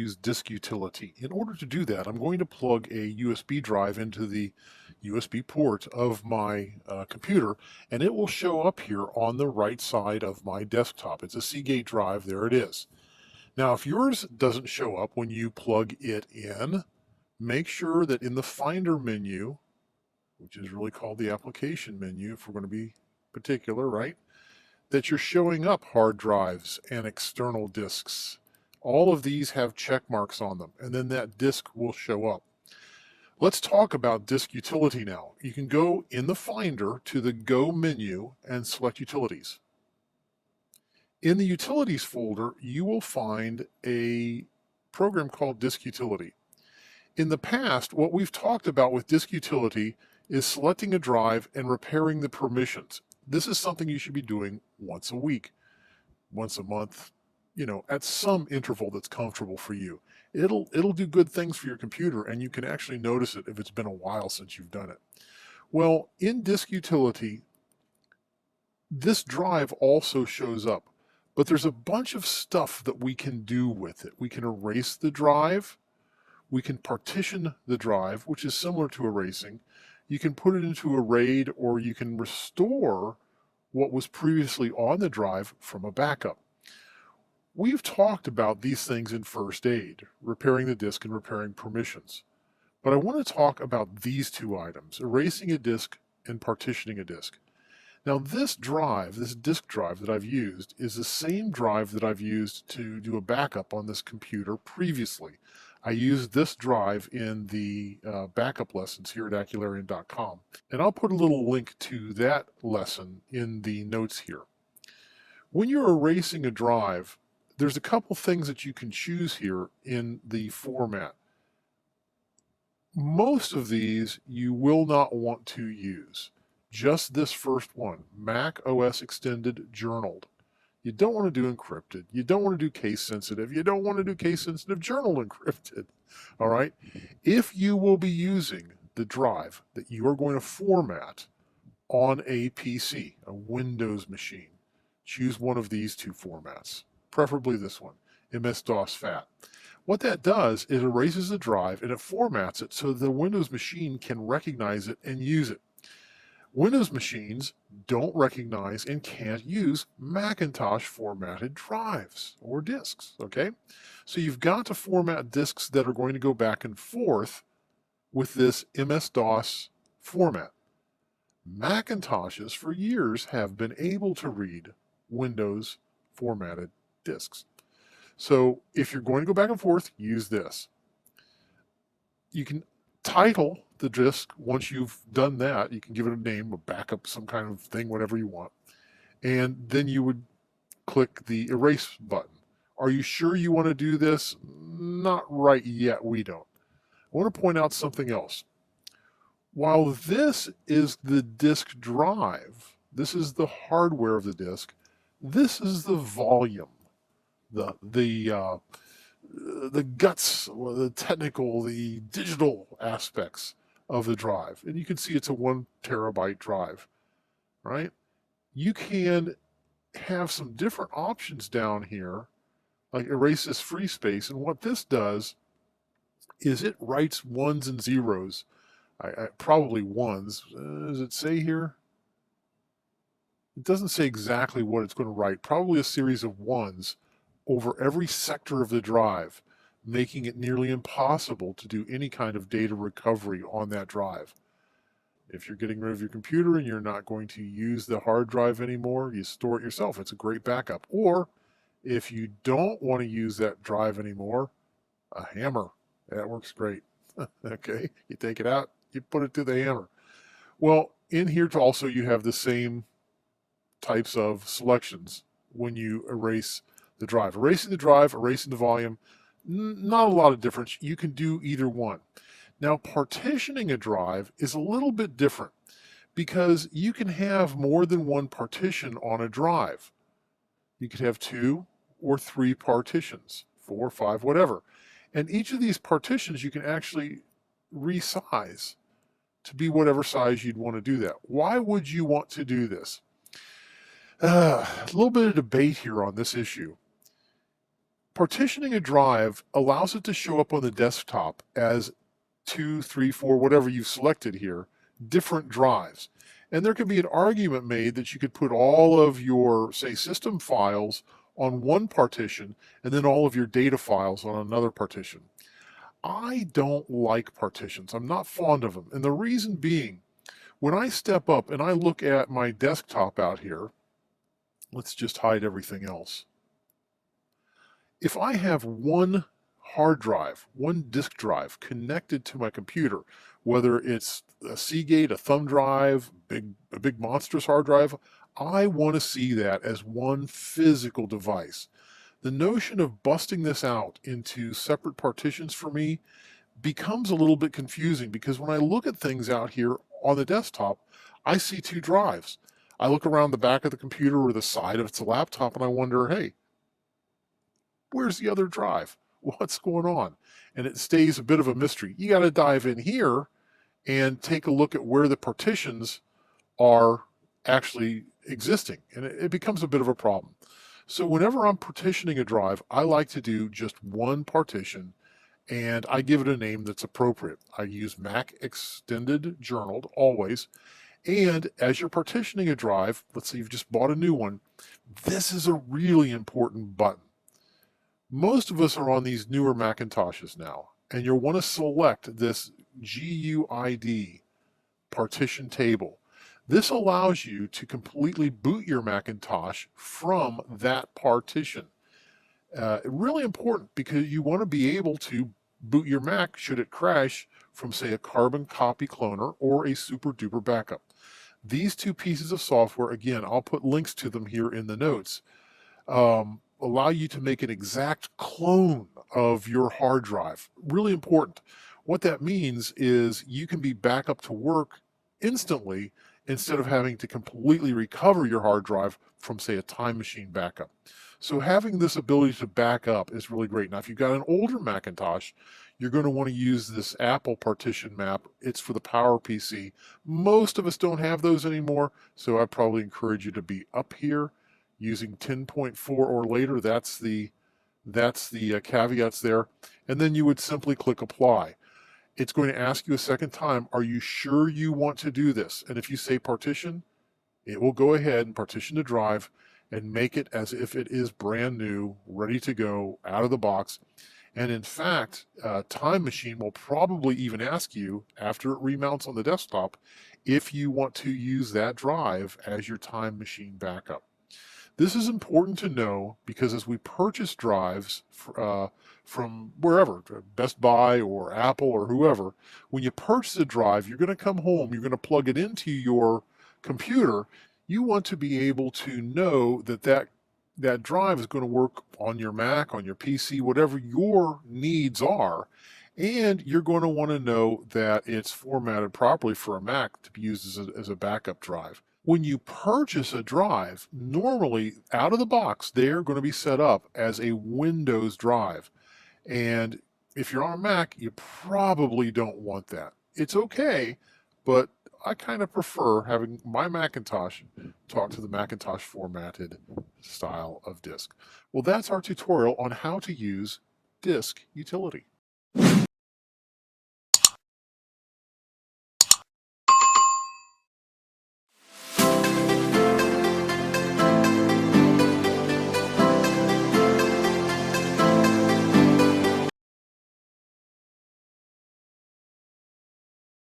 use Disk Utility. In order to do that, I'm going to plug a USB drive into the USB port of my computer, and it will show up here on the right side of my desktop. It's a Seagate drive. There it is. Now, if yours doesn't show up when you plug it in, make sure that in the Finder menu, which is really called the application menu if we're going to be particular, right? That you're showing up hard drives and external disks. All of these have check marks on them, and then that disk will show up. Let's talk about Disk Utility now. You can go in the Finder to the Go menu and select Utilities. In the Utilities folder, you will find a program called Disk Utility. In the past, what we've talked about with Disk Utility is selecting a drive and repairing the permissions. This is something you should be doing once a week, once a month, at some interval that's comfortable for you. It'll do good things for your computer, and you can actually notice it if it's been a while since you've done it. Well, in Disk Utility, this drive also shows up, but there's a bunch of stuff that we can do with it. We can erase the drive. We can partition the drive, which is similar to erasing. You can put it into a RAID, or you can restore what was previously on the drive from a backup. We've talked about these things in first aid, repairing the disk and repairing permissions. But I want to talk about these two items, erasing a disk and partitioning a disk. Now this drive, this disk drive that I've used, is the same drive that I've used to do a backup on this computer previously. I used this drive in the backup lessons here at Acularian.com, and I'll put a little link to that lesson in the notes here. When you're erasing a drive, there's a couple things that you can choose here in the format. Most of these you will not want to use. Just this first one, Mac OS Extended Journaled. You don't want to do encrypted. You don't want to do case sensitive. You don't want to do case sensitive journal encrypted. All right. If you will be using the drive that you are going to format on a PC, a Windows machine, choose one of these two formats, preferably this one, MS-DOS FAT. What that does is it erases the drive and it formats it so the Windows machine can recognize it and use it. Windows machines don't recognize and can't use Macintosh formatted drives or disks, okay? So you've got to format disks that are going to go back and forth with this MS-DOS format. Macintoshes for years have been able to read Windows formatted disks. So if you're going to go back and forth, use this. You can title the disk. Once you've done that, you can give it a name, a backup, some kind of thing, whatever you want. And then you would click the erase button. Are you sure you want to do this? Not right yet, we don't. I want to point out something else. While this is the disk drive, this is the hardware of the disk, this is the volume, the guts, the technical, the digital aspects of the drive. And you can see it's a 1 terabyte drive, right? You can have some different options down here, like erase this free space. And what this does is it writes ones and zeros, probably ones. Does it say here? It doesn't say exactly what it's going to write, probably a series of ones over every sector of the drive, making it nearly impossible to do any kind of data recovery on that drive. If you're getting rid of your computer and you're not going to use the hard drive anymore, you store it yourself. It's a great backup. Or if you don't want to use that drive anymore, a hammer. That works great. Okay, you take it out, you put it to the hammer. Well, in here also you have the same types of selections when you erase the drive. Erasing the drive, erasing the volume, not a lot of difference. You can do either one. Now, partitioning a drive is a little bit different because you can have more than one partition on a drive. You could have 2 or 3 partitions, 4 or 5, whatever. And each of these partitions you can actually resize to be whatever size you'd want to do that. Why would you want to do this? A little bit of debate here on this issue. Partitioning a drive allows it to show up on the desktop as 2, 3, 4, whatever you've selected here, different drives. And there could be an argument made that you could put all of your, say, system files on one partition and then all of your data files on another partition. I don't like partitions. I'm not fond of them. And the reason being, when I step up and I look at my desktop out here, let's just hide everything else. If I have one hard drive, one disk drive connected to my computer, whether it's a Seagate, a thumb drive, a big monstrous hard drive, I want to see that as one physical device. The notion of busting this out into separate partitions for me becomes a little bit confusing, because when I look at things out here on the desktop, I see two drives. I look around the back of the computer or the side of its laptop and I wonder, hey, where's the other drive? What's going on? And it stays a bit of a mystery. You got to dive in here and take a look at where the partitions are actually existing. And it becomes a bit of a problem. So whenever I'm partitioning a drive, I like to do just one partition and I give it a name that's appropriate. I use Mac Extended Journaled always. And as you're partitioning a drive, let's say you've just bought a new one, this is a really important button. Most of us are on these newer Macintoshes now, and you'll want to select this GUID partition table. This allows you to completely boot your Macintosh from that partition. Really important, because you want to be able to boot your Mac should it crash from, say, a carbon copy cloner or a super duper backup. These two pieces of software, again, I'll put links to them here in the notes, allow you to make an exact clone of your hard drive. Really important. What that means is you can be back up to work instantly instead of having to completely recover your hard drive from, say, a Time Machine backup. So having this ability to back up is really great. Now, if you've got an older Macintosh, you're going to want to use this Apple partition map. It's for the PowerPC. Most of us don't have those anymore, so I probably encourage you to be up here using 10.4 or later. That's the caveats there. And then you would simply click apply. It's going to ask you a second time, are you sure you want to do this? And if you say partition, it will go ahead and partition the drive and make it as if it is brand new, ready to go out of the box. And in fact, Time Machine will probably even ask you, after it remounts on the desktop, if you want to use that drive as your Time Machine backup. This is important to know, because as we purchase drives from wherever, Best Buy or Apple or whoever, when you purchase a drive, you're going to come home, you're going to plug it into your computer. You want to be able to know that that drive is going to work on your Mac, on your PC, whatever your needs are. And you're going to want to know that it's formatted properly for a Mac to be used as a backup drive. When you purchase a drive, normally out of the box, they're going to be set up as a Windows drive. And if you're on a Mac, you probably don't want that. It's okay, but I kind of prefer having my Macintosh talk to the Macintosh formatted style of disk. Well, that's our tutorial on how to use Disk Utility.